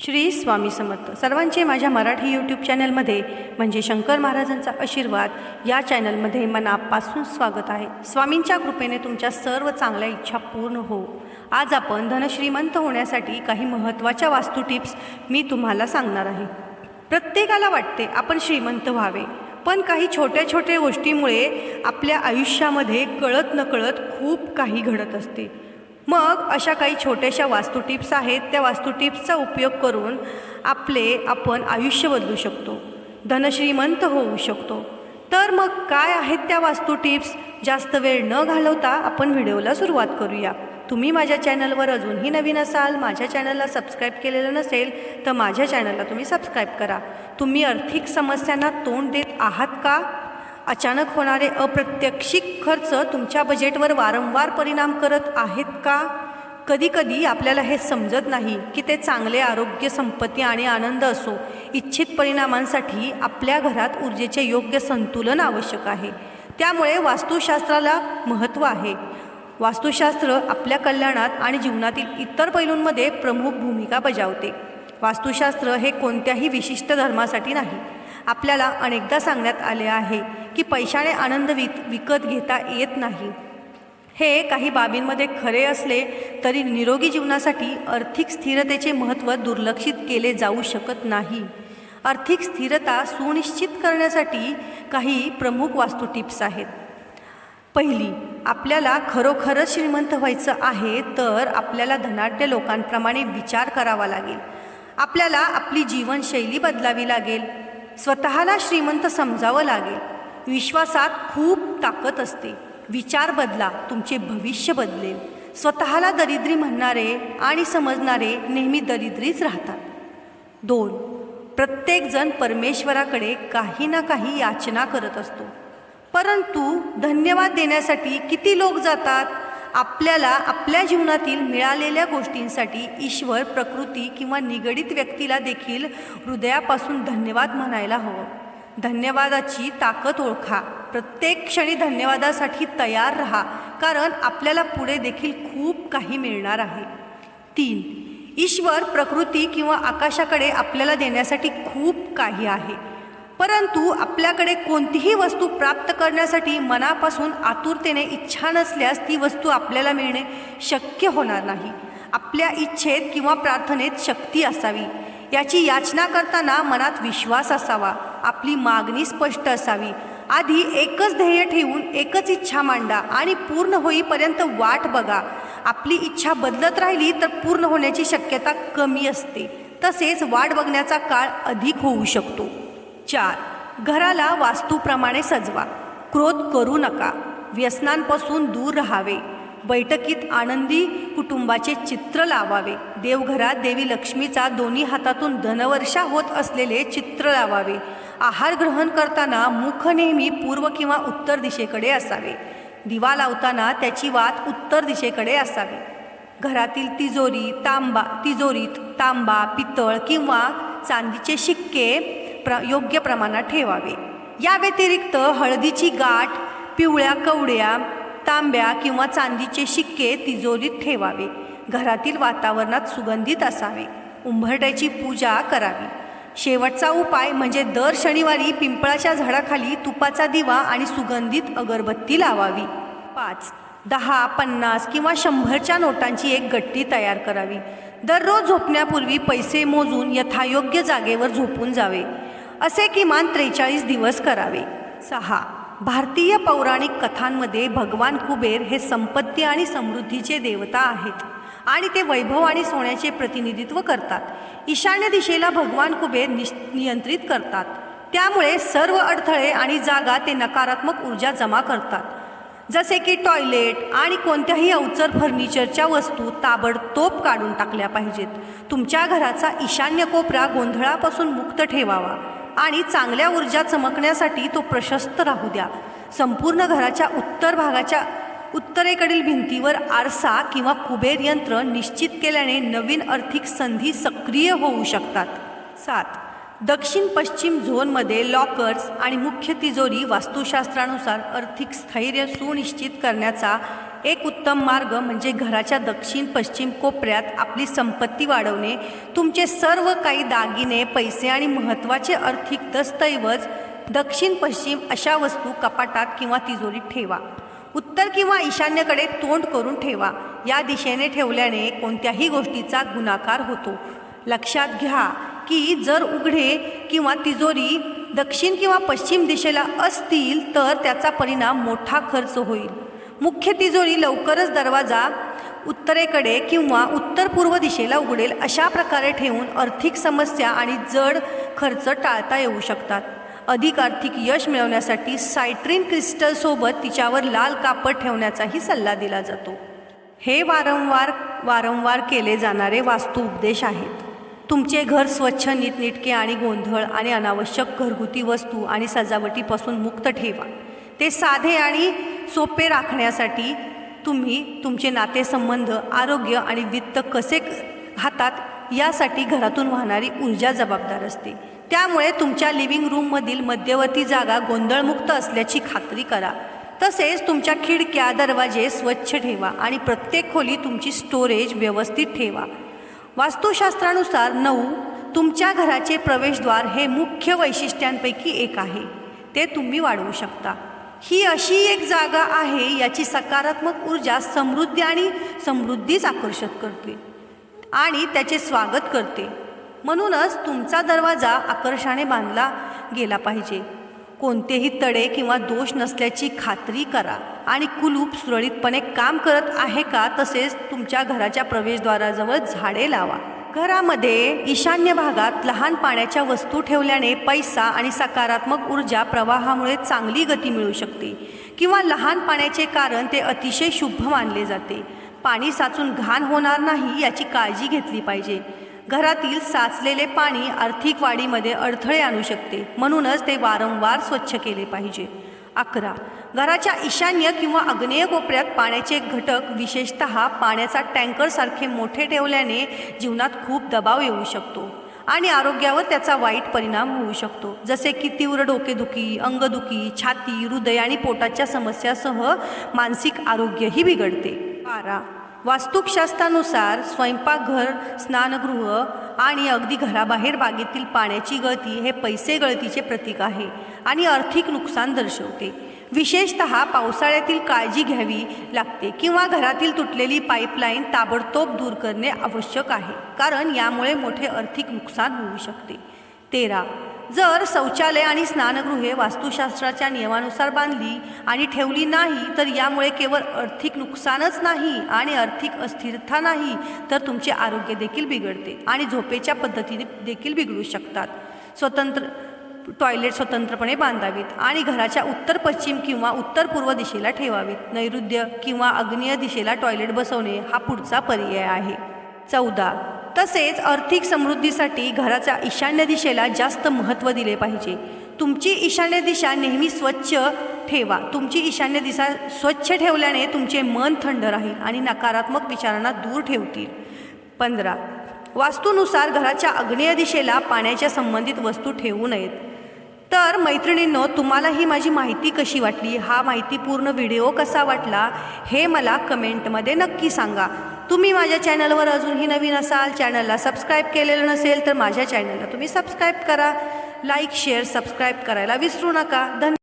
श्री स्वामी समर्थ सर्वांचे माझ्या मराठी यूट्यूब चॅनलमध्ये म्हणजे शंकर महाराजांचा आशीर्वाद या चॅनलमध्ये मनापासून स्वागत आहे। स्वामींच्या कृपेने तुमच्या सर्व चांगल्या इच्छा पूर्ण हो। आज आपण धनश्रीमंत होण्यासाठी काही महत्त्वाच्या वास्तू टिप्स मी तुम्हाला सांगणार आहे। प्रत्येकाला वाटते आपण श्रीमंत व्हावे, पण काही छोट्या छोट्या गोष्टीमुळे आपल्या आयुष्यामध्ये कळत नकळत खूप काही घडत असते। मग अशा काही छोट्याशा वास्तू टिप्स आहेत, त्या वास्तू टिप्सचा उपयोग करून आपण आयुष्य बदलू शकतो, धनश्रीमंत होऊ शकतो। तर मग काय आहेत त्या वास्तू टिप्स? जास्त वेळ न घालवता आपण व्हिडिओला सुरुवात करूया। तुम्ही माझ्या चॅनलवर अजूनही नवीन असाल, माझ्या चॅनलला सबस्क्राईब केलेलं नसेल तर माझ्या चॅनलला तुम्ही सबस्क्राईब करा। तुम्ही आर्थिक समस्यांना तोंड देत आहात का? अचानक होणारे अप्रत्याशित खर्च तुमच्या बजेटवर वारंवार परिणाम करत आहेत का? कधीकधी आपल्याला हे समजत नाही की ते चांगले आरोग्य, संपत्ती आणि आनंद असो, इच्छित परिणामांसाठी आपल्या घरात ऊर्जेचे योग्य संतुलन आवश्यक आहे। त्यामुळे वास्तुशास्त्राला महत्त्व आहे। वास्तुशास्त्र आपल्या कल्याणात आणि जीवनातील इतर पैलूंमध्ये प्रमुख भूमिका बजावते। वास्तुशास्त्र हे कोणत्याही विशिष्ट धर्मासाठी नाही। आपल्याला अनेकदा सांगण्यात आले आहे की पैशाने आनंद विकत घेता येत नाही। हे काही बाबींमध्ये खरे असले तरी निरोगी जीवनासाठी आर्थिक स्थिरतेचे महत्त्व दुर्लक्षित केले जाऊ शकत नाही। आर्थिक स्थिरता सुनिश्चित करण्यासाठी काही प्रमुख वास्तू टिप्स आहेत। पहिली, आपल्याला खरोखरच श्रीमंत व्हायचं आहे तर आपल्याला धनाढ्य लोकांप्रमाणे विचार करावा लागेल। आपल्याला आपली जीवनशैली बदलावी लागेल, स्वतःला श्रीमंत समजावं लागेल। विश्वासात खूप ताकद असते। विचार बदला, तुमचे भविष्य बदलेल। स्वतःला दरिद्री म्हणणारे आणि समजणारे नेहमी दरिद्रीच राहतात। 2, प्रत्येकजण परमेश्वराकडे काही ना काही याचना करत असतो, परंतु धन्यवाद देण्यासाठी किती लोक जातात? आपल्याला आपल्या जीवनातील मिळालेल्या गोष्टींसाठी ईश्वर, प्रकृती किंवा निगडित व्यक्तीला देखील हृदयापासून धन्यवाद म्हणायला हवं। धन्यवादाची ताकद ओळखा। प्रत्येक क्षणी धन्यवादासाठी तयार राहा, कारण आपल्याला पुढे देखील खूप काही मिळणार आहे। 3, ईश्वर, प्रकृती किंवा आकाशाकडे आपल्याला देण्यासाठी खूप काही आहे, परंतु आपल्याकडे कोणतीही वस्तू प्राप्त करण्यासाठी मनापासून आतुरतेने इच्छा नसल्यास ती वस्तू आपल्याला मिळणे शक्य होणार नाही। आपल्या इच्छेत किंवा प्रार्थनेत शक्ती असावी। याची याचना करताना मनात विश्वास असावा। आपली मागणी स्पष्ट असावी। आधी एकच ध्येय ठेवून एकच इच्छा मांडा आणि पूर्ण होईपर्यंत वाट बघा। आपली इच्छा बदलत राहिली तर पूर्ण होण्याची शक्यता कमी असते, तसेच वाट बघण्याचा काळ अधिक होऊ शकतो। 4, घराला वास्तूप्रमाणे सजवा। क्रोध करू नका। व्यसनांपासून दूर राहावे। बैठकीत आनंदी कुटुंबाचे चित्र लावावे। देवघरात देवी लक्ष्मीचा दोन्ही हातातून धनवर्षा होत असलेले चित्र लावावे। आहार ग्रहण करताना मुख नेहमी पूर्व किंवा उत्तर दिशेकडे असावे। दिवा लावताना त्याची वात उत्तर दिशेकडे असावी। घरातील तिजोरीत तांबा, पितळ किंवा चांदीचे शिक्के योग्य प्रमाणात ठेवावे। या व्यतिरिक्त हळदीची गाठ, पिवळ्या कवड्या, तांब्या किंवा चांदीचे शिक्के तिजोरीत ठेवावे। घरातील वातावरणात सुगंधित असावे। उंबरठ्याची पूजा करावी। शेवटचा उपाय म्हणजे दर शनिवारी पिंपळाच्या झाडाखाली तुपाचा दिवा आणि सुगंधित अगरबत्ती लावावी। 5, 10, 50 किंवा 100च्या नोटांची एक गट्टी तयार करावी। दररोज झोपण्यापूर्वी पैसे मोजून यथायोग्य जागेवर झोपून जावे। असे किमान 43 दिवस करावे। 6, भारतीय पौराणिक कथांमध्ये भगवान कुबेर हे संपत्ती आणि समृद्धीचे देवता आहेत आणि ते वैभव आणि सोन्याचे प्रतिनिधित्व करतात। ईशान्य दिशेला भगवान कुबेर नियंत्रित करतात, त्यामुळे सर्व अडथळे आणि जागा ते नकारात्मक ऊर्जा जमा करतात। जसे की टॉयलेट आणि कोणत्याही अवचर फर्निचरच्या वस्तू ताबडतोब काढून टाकल्या पाहिजेत। तुमच्या घराचा ईशान्य कोपरा गोंधळापासून मुक्त ठेवावा आणि चांगल्या ऊर्जा चमकण्यासाठी तो प्रशस्त राहू द्या। संपूर्ण घराच्या उत्तर भागाच्या उत्तरेकडील भिंतीवर आरसा किंवा कुबेर यंत्र निश्चित केल्याने नवीन आर्थिक संधी सक्रिय होऊ शकतात। 7, दक्षिण पश्चिम झोनमध्ये लॉकर्स आणि मुख्य तिजोरी वास्तुशास्त्रानुसार आर्थिक स्थैर्य सुनिश्चित करण्याचा एक उत्तम मार्ग म्हणजे घराच्या दक्षिण पश्चिम कोपऱ्यात आपली संपत्ती वाढवणे. तुमचे सर्व काही दागिने, पैसे आणि महत्त्वाचे आर्थिक दस्तऐवज दक्षिण पश्चिम अशा वस्तू कपाटात किंवा तिजोरीत ठेवा. उत्तर किंवा ईशान्येकडे तोंड करून ठेवा. या दिशेने ठेवल्याने कोणत्याही गोष्टीचा गुणाकार होतो. लक्षात घ्या की जर उघडे किंवा तिजोरी दक्षिण किंवा पश्चिम दिशेला असतील तर त्याचा परिणाम मोठा खर्च होईल. मुख्य तिजोरी लवकरच दरवाजा उत्तरेकडे किंवा उत्तर पूर्व दिशेला उघडेल अशा प्रकारे ठेवून आर्थिक समस्या आणि जड खर्च टाळता येऊ शकतात. अधिक आर्थिक यश मिळवण्यासाठी सायट्रिन क्रिस्टलसोबत तिच्यावर लाल कापड ठेवण्याचाही सल्ला दिला जातो. हे वारंवार केले जाणारे वास्तु उपदेश आहेत. तुमचे घर स्वच्छ, नीटनेटके आणि गोंधळ आणि अनावश्यक घरगुती वस्तू आणि सजावटीपासून मुक्त ठेवा. ते साधे आणि सोपे राखण्यासाठी तुम्ही तुमचे नातेसंबंध, आरोग्य आणि वित्त कसे हातात यासाठी घरातून वाहणारी ऊर्जा जबाबदार असते. त्यामुळे तुमच्या लिव्हिंग रूममधील मध्यवर्ती जागा गोंधळमुक्त असल्याची खात्री करा. तसेच तुमच्या खिडक्या, दरवाजे स्वच्छ ठेवा आणि प्रत्येक खोली तुमची स्टोरेज व्यवस्थित ठेवा. वास्तुशास्त्रानुसार 9 तुमच्या घराचे प्रवेशद्वार हे मुख्य वैशिष्ट्यांपैकी एक आहे. ते तुम्ही वाढवू शकता. ही अशी एक जागा आहे याची सकारात्मक ऊर्जा समृद्धीच आकर्षित करते आणि त्याचे स्वागत करते. म्हणूनच तुमचा दरवाजा आकर्षाने बांधला गेला पाहिजे. कोणतेही तडे किंवा दोष नसल्याची खात्री करा आणि कुलूप सुरळीतपणे काम करत आहे का. तसेच तुमच्या घराच्या प्रवेशद्वाराजवळ झाडे लावा. घरामध्ये ईशान्य भागात लहान पाण्याच्या वस्तू ठेवल्याने पैसा आणि सकारात्मक ऊर्जा प्रवाहामुळे चांगली गती मिळू शकते किंवा लहान पाण्याचे कारण ते अतिशय शुभ मानले जाते. पाणी साचून घाण होणार नाही याची काळजी घेतली पाहिजे. घरातील साचलेले पाणी आर्थिक वाढीमध्ये अडथळे आणू शकते, म्हणूनच ते वारंवार स्वच्छ केले पाहिजे. 11 घराच्या ईशान्य किंवा आग्नेय कोपऱ्यात पाण्याचे घटक, विशेषतः पाण्याचा टँकरसारखे मोठे ठेवल्याने जीवनात खूप दबाव येऊ शकतो आणि आरोग्यावर त्याचा वाईट परिणाम होऊ शकतो, जसे की तीव्र डोकेदुखी, अंगदुखी, छाती, हृदय आणि पोटाच्या समस्यासह मानसिक आरोग्यही बिघडते. 12 वास्तुशास्त्रानुसार स्वयंपाकघर, स्नानगृह आणि अगदी घराबाहेर बागेतील पाण्याची गळती हे पैसे गळतीचे प्रतीक आहे आणि आर्थिक नुकसान दर्शवते. विशेषतः पावसाळ्यातील काळजी घ्यावी लागते किंवा घरातील तुटलेली पाईपलाईन ताबडतोब दूर करणे आवश्यक आहे, कारण यामुळे मोठे आर्थिक नुकसान होऊ शकते. 13 जर शौचालय आणि स्नानगृहे वास्तुशास्त्राच्या नियमानुसार बांधली आणि ठेवली नाही तर यामुळे केवळ आर्थिक नुकसानच नाही आणि आर्थिक अस्थिरता नाही तर तुमचे आरोग्य देखील बिघडते आणि झोपेच्या पद्धतीने देखील बिघडू शकतात. टॉयलेट स्वतंत्रपणे बांधावीत आणि घराच्या उत्तर पश्चिम किंवा उत्तर पूर्व दिशेला ठेवावीत. नैऋत्य किंवा आग्नेय दिशेला टॉयलेट बसवणे हा पुढचा पर्याय आहे. 14 तसेच आर्थिक समृद्धीसाठी घराच्या ईशान्य दिशेला जास्त महत्त्व दिले पाहिजे. तुमची ईशान्य दिशा नेहमी स्वच्छ ठेवा. तुमची ईशान्य दिशा स्वच्छ ठेवल्याने तुमचे मन थंड राहील आणि नकारात्मक विचारांना दूर ठेवतील. 15 वास्तूनुसार घराच्या आग्नेय दिशेला पाण्याच्या संबंधित वस्तू ठेवू नयेत. तर मैत्रिणींनो, तुम्हाला ही माझी माहिती कशी वाटली, हा माहितीपूर्ण व्हिडिओ कसा वाटला हे मला कमेंटमध्ये नक्की सांगा. तुम्ही माझ्या चॅनलवर अजूनही नवीन असाल, चॅनलला सबस्क्राईब केलेलं नसेल तर माझ्या चॅनलला तुम्ही सबस्क्राईब करा. लाईक, शेअर, सबस्क्राईब करायला विसरू नका. धन्यवाद.